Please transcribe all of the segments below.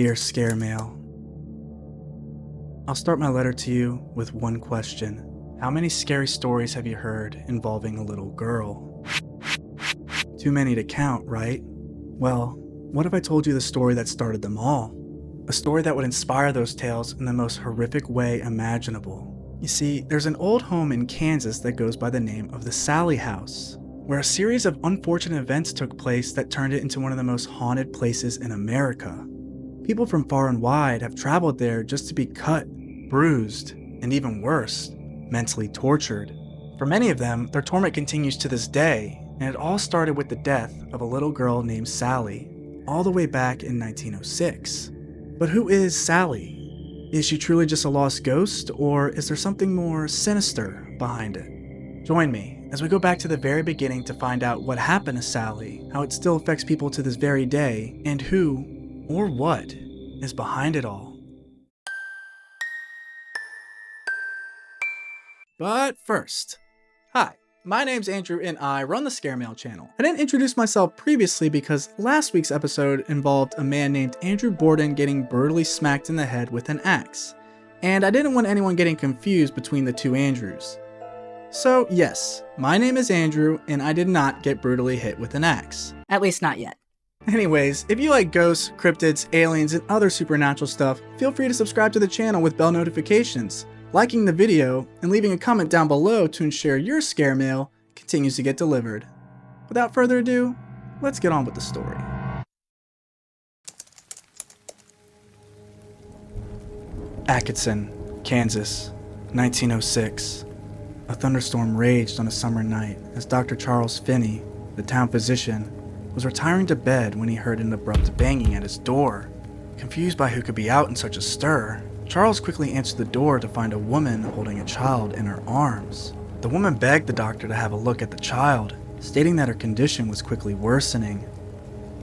Dear Scare Mail, I'll start my letter to you with one question. How many scary stories have you heard involving a little girl? Too many to count, right? Well, what if I told you the story that started them all? A story that would inspire those tales in the most horrific way imaginable. You see, there's an old home in Kansas that goes by the name of the Sallie House, where a series of unfortunate events took place that turned it into one of the most haunted places in America. People from far and wide have traveled there just to be cut, bruised, and even worse, mentally tortured. For many of them, their torment continues to this day, and it all started with the death of a little girl named Sallie, all the way back in 1906. But who is Sallie? Is she truly just a lost ghost, or is there something more sinister behind it? Join me as we go back to the very beginning to find out what happened to Sallie, how it still affects people to this very day, and who, or what, is behind it all. But first, hi, my name's Andrew and I run the Scare Mail channel. I didn't introduce myself previously because last week's episode involved a man named Andrew Borden getting brutally smacked in the head with an axe, and I didn't want anyone getting confused between the two Andrews. So yes, my name is Andrew and I did not get brutally hit with an axe. At least not yet. Anyways, if you like ghosts, cryptids, aliens, and other supernatural stuff, feel free to subscribe to the channel with bell notifications, liking the video, and leaving a comment down below to ensure your scare mail continues to get delivered. Without further ado, let's get on with the story. Atkinson, Kansas, 1906. A thunderstorm raged on a summer night as Dr. Charles Finney, the town physician, was retiring to bed when he heard an abrupt banging at his door. Confused by who could be out in such a stir, Charles quickly answered the door to find a woman holding a child in her arms. The woman begged the doctor to have a look at the child, stating that her condition was quickly worsening.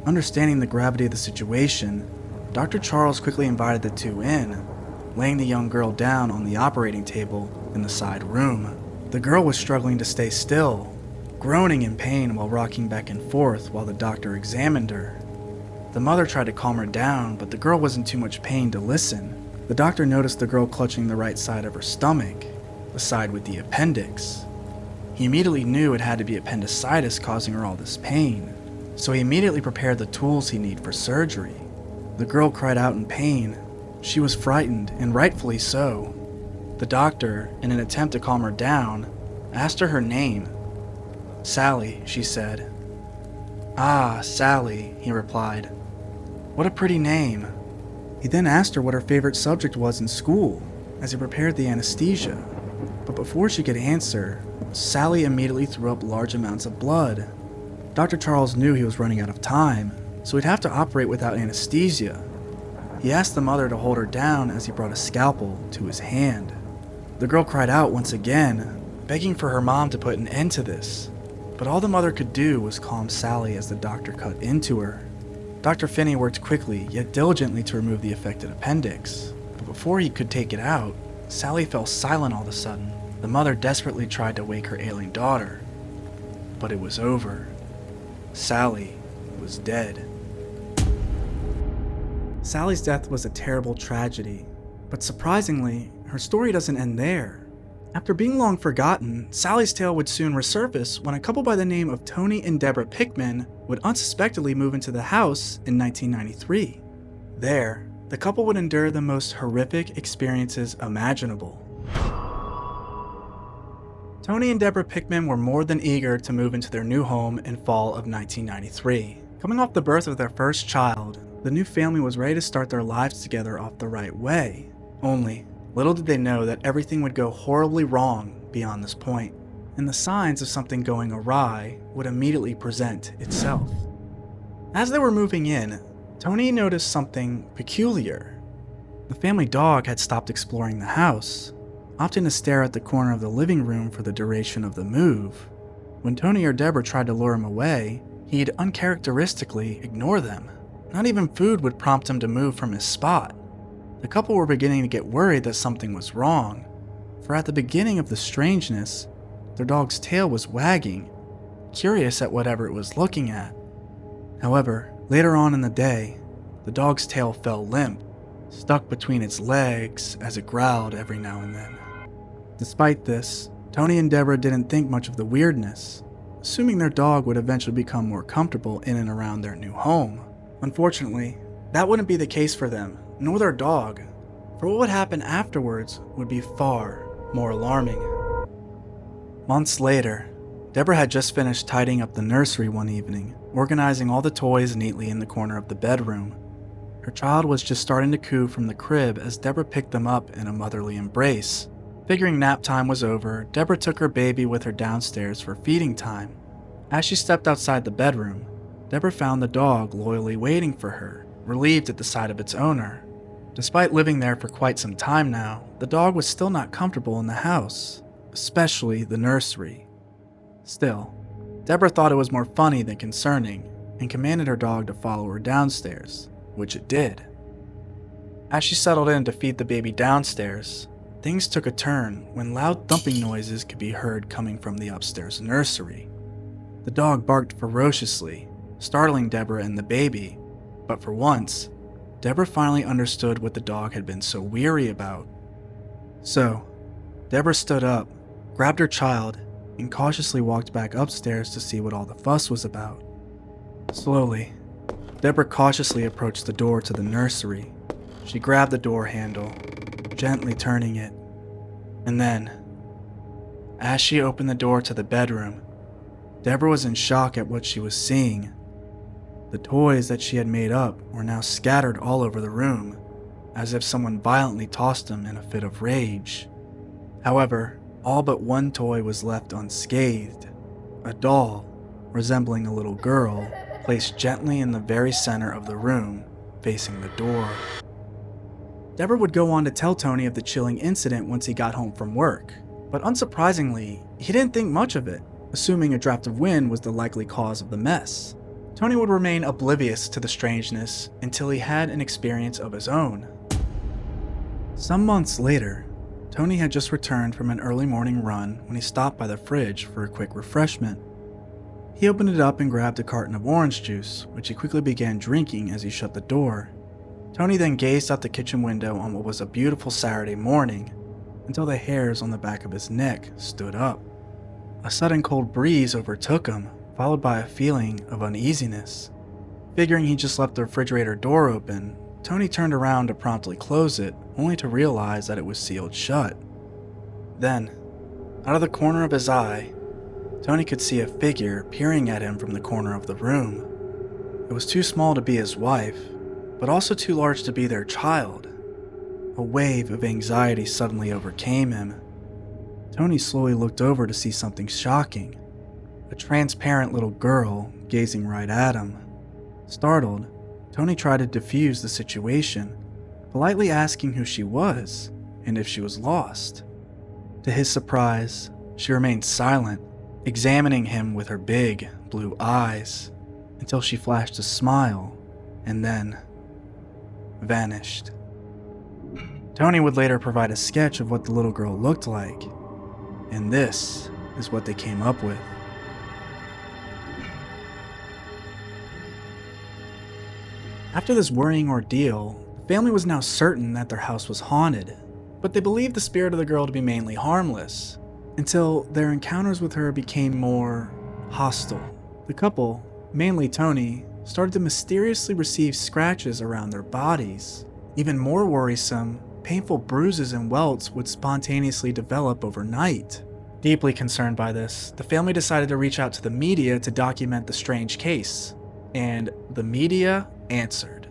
Understanding the gravity of the situation, Dr. Charles quickly invited the two in, laying the young girl down on the operating table in the side room. The girl was struggling to stay still, groaning in pain while rocking back and forth while the doctor examined her. The mother tried to calm her down, but the girl was in too much pain to listen. The doctor noticed the girl clutching the right side of her stomach, the side with the appendix. He immediately knew it had to be appendicitis causing her all this pain, so he immediately prepared the tools he needed for surgery. The girl cried out in pain. She was frightened, and rightfully so. The doctor, in an attempt to calm her down, asked her name. "Sallie," she said. "Ah, Sallie," he replied. "What a pretty name." He then asked her what her favorite subject was in school, as he prepared the anesthesia. But before she could answer, Sallie immediately threw up large amounts of blood. Dr. Charles knew he was running out of time, so he'd have to operate without anesthesia. He asked the mother to hold her down as he brought a scalpel to his hand. The girl cried out once again, begging for her mom to put an end to this. But all the mother could do was calm Sallie as the doctor cut into her. Dr. Finney worked quickly yet diligently to remove the affected appendix. But before he could take it out, Sallie fell silent all of a sudden. The mother desperately tried to wake her ailing daughter. But it was over. Sallie was dead. Sallie's death was a terrible tragedy, but surprisingly, her story doesn't end there. After being long forgotten, Sallie's tale would soon resurface when a couple by the name of Tony and Debra Pickman would unsuspectedly move into the house in 1993. There, the couple would endure the most horrific experiences imaginable. Tony and Debra Pickman were more than eager to move into their new home in fall of 1993. Coming off the birth of their first child, the new family was ready to start their lives together off the right way. Only, little did they know that everything would go horribly wrong beyond this point, and the signs of something going awry would immediately present itself. As they were moving in, Tony noticed something peculiar. The family dog had stopped exploring the house, opting to stare at the corner of the living room for the duration of the move. When Tony or Debra tried to lure him away, he'd uncharacteristically ignore them. Not even food would prompt him to move from his spot. The couple were beginning to get worried that something was wrong, for at the beginning of the strangeness, their dog's tail was wagging, curious at whatever it was looking at. However, later on in the day, The dog's tail fell limp, stuck between its legs as it growled every now and then. Despite this, Tony and Debra didn't think much of the weirdness, assuming their dog would eventually become more comfortable in and around their new home. Unfortunately, that wouldn't be the case for them, nor their dog, for what would happen afterwards would be far more alarming. Months later, Debra had just finished tidying up the nursery one evening, organizing all the toys neatly in the corner of the bedroom. Her child was just starting to coo from the crib as Debra picked them up in a motherly embrace. Figuring nap time was over, Debra took her baby with her downstairs for feeding time. As she stepped outside the bedroom, Debra found the dog loyally waiting for her, relieved at the sight of its owner. Despite living there for quite some time now, the dog was still not comfortable in the house, especially the nursery. Still, Debra thought it was more funny than concerning and commanded her dog to follow her downstairs, which it did. As she settled in to feed the baby downstairs, things took a turn when loud thumping noises could be heard coming from the upstairs nursery. The dog barked ferociously, startling Debra and the baby, but for once, Debra finally understood what the dog had been so weary about. So, Debra stood up, grabbed her child, and cautiously walked back upstairs to see what all the fuss was about. Slowly, Debra cautiously approached the door to the nursery. She grabbed the door handle, gently turning it, and then, as she opened the door to the bedroom, Debra was in shock at what she was seeing. The toys that she had made up were now scattered all over the room, as if someone violently tossed them in a fit of rage. However, all but one toy was left unscathed, a doll, resembling a little girl, placed gently in the very center of the room, facing the door. Debra would go on to tell Tony of the chilling incident once he got home from work, but unsurprisingly, he didn't think much of it, assuming a draft of wind was the likely cause of the mess. Tony would remain oblivious to the strangeness until he had an experience of his own. Some months later, Tony had just returned from an early morning run when he stopped by the fridge for a quick refreshment. He opened it up and grabbed a carton of orange juice, which he quickly began drinking as he shut the door. Tony then gazed out the kitchen window on what was a beautiful Saturday morning until the hairs on the back of his neck stood up. A sudden cold breeze overtook him, followed by a feeling of uneasiness. Figuring he just left the refrigerator door open, Tony turned around to promptly close it, only to realize that it was sealed shut. Then, out of the corner of his eye, Tony could see a figure peering at him from the corner of the room. It was too small to be his wife, but also too large to be their child. A wave of anxiety suddenly overcame him. Tony slowly looked over to see something shocking. A transparent little girl gazing right at him. Startled, Tony tried to defuse the situation, politely asking who she was and if she was lost. To his surprise, she remained silent, examining him with her big, blue eyes, until she flashed a smile and then vanished. Tony would later provide a sketch of what the little girl looked like, and this is what they came up with. After this worrying ordeal, the family was now certain that their house was haunted, but they believed the spirit of the girl to be mainly harmless, until their encounters with her became more hostile. The couple, mainly Tony, started to mysteriously receive scratches around their bodies. Even more worrisome, painful bruises and welts would spontaneously develop overnight. Deeply concerned by this, the family decided to reach out to the media to document the strange case, and the media answered.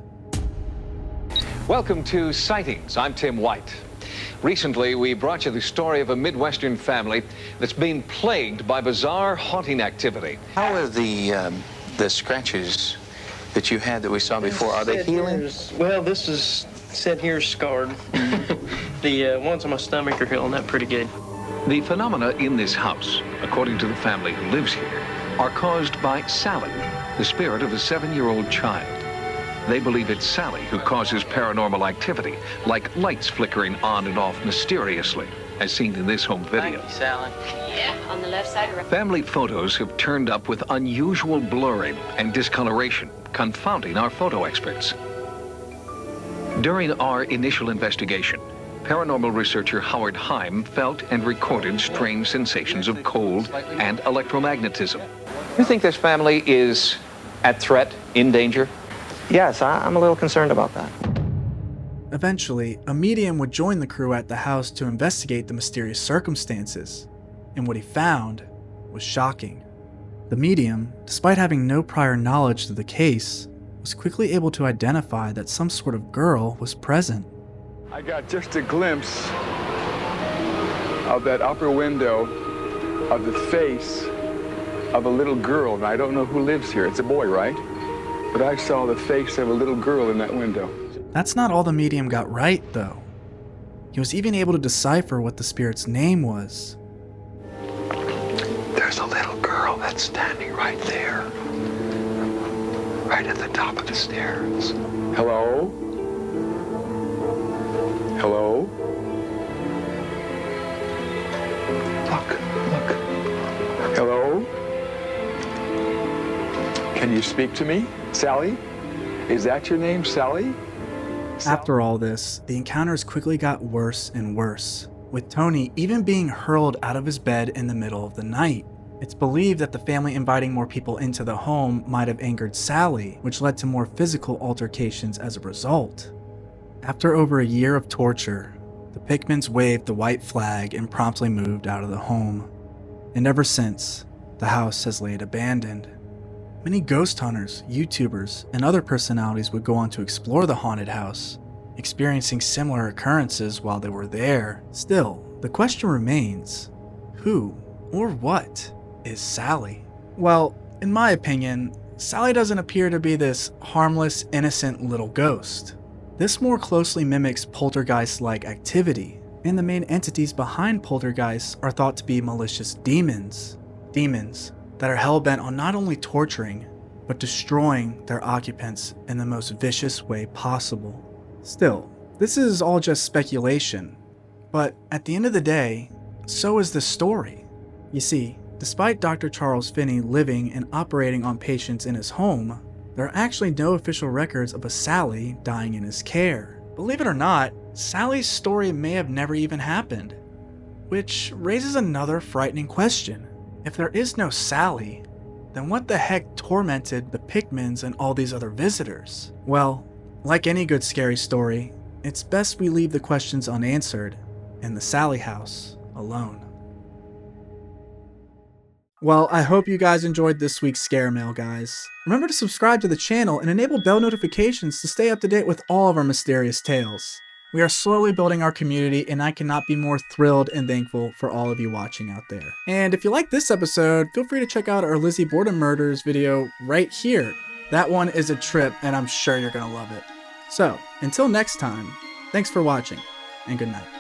Welcome to Sightings. I'm Tim White. Recently, we brought you the story of a Midwestern family that's been plagued by bizarre haunting activity. How are the scratches that you had that we saw before? Are they healing? Well, this is said here scarred. The ones on my stomach are healing up pretty good. The phenomena in this house, according to the family who lives here, are caused by Sallie, the spirit of a 7-year-old child. They believe it's Sallie who causes paranormal activity, like lights flickering on and off mysteriously, as seen in this home video. Thank you, Sallie. Yeah, on the left side. Family photos have turned up with unusual blurring and discoloration, confounding our photo experts. During our initial investigation, paranormal researcher Howard Heim felt and recorded strange sensations of cold and electromagnetism. You think this family is at threat, in danger? Yes, I'm a little concerned about that. Eventually, a medium would join the crew at the house to investigate the mysterious circumstances, and what he found was shocking. The medium, despite having no prior knowledge to the case, was quickly able to identify that some sort of girl was present. I got just a glimpse of that upper window of the face of a little girl, and I don't know who lives here. It's a boy, right? But I saw the face of a little girl in that window. That's not all the medium got right, though. He was even able to decipher what the spirit's name was. There's a little girl that's standing right there, right at the top of the stairs. Hello? Hello? Look. Hello? Can you speak to me? Sally? Is that your name, Sally? After all this, the encounters quickly got worse and worse, with Tony even being hurled out of his bed in the middle of the night. It's believed that the family inviting more people into the home might have angered Sallie, which led to more physical altercations as a result. After over a year of torture, the Pickmans waved the white flag and promptly moved out of the home. And ever since, the house has laid abandoned. Many ghost hunters, YouTubers, and other personalities would go on to explore the haunted house, experiencing similar occurrences while they were there. Still, the question remains, who or what is Sallie? Well, in my opinion, Sallie doesn't appear to be this harmless, innocent little ghost. This more closely mimics poltergeist-like activity, and the main entities behind poltergeists are thought to be malicious demons. Demons that are hell-bent on not only torturing, but destroying their occupants in the most vicious way possible. Still, this is all just speculation, but at the end of the day, so is the story. You see, despite Dr. Charles Finney living and operating on patients in his home, there are actually no official records of a Sallie dying in his care. Believe it or not, Sallie's story may have never even happened, which raises another frightening question. If there is no Sallie, then what the heck tormented the Pickmans and all these other visitors? Well, like any good scary story, it's best we leave the questions unanswered and the Sallie House alone. Well, I hope you guys enjoyed this week's Scare Mail, guys. Remember to subscribe to the channel and enable bell notifications to stay up to date with all of our mysterious tales. We are slowly building our community, and I cannot be more thrilled and thankful for all of you watching out there. And if you like this episode, feel free to check out our Lizzie Borden Murders video right here. That one is a trip, and I'm sure you're gonna love it. So, until next time, thanks for watching, and good night.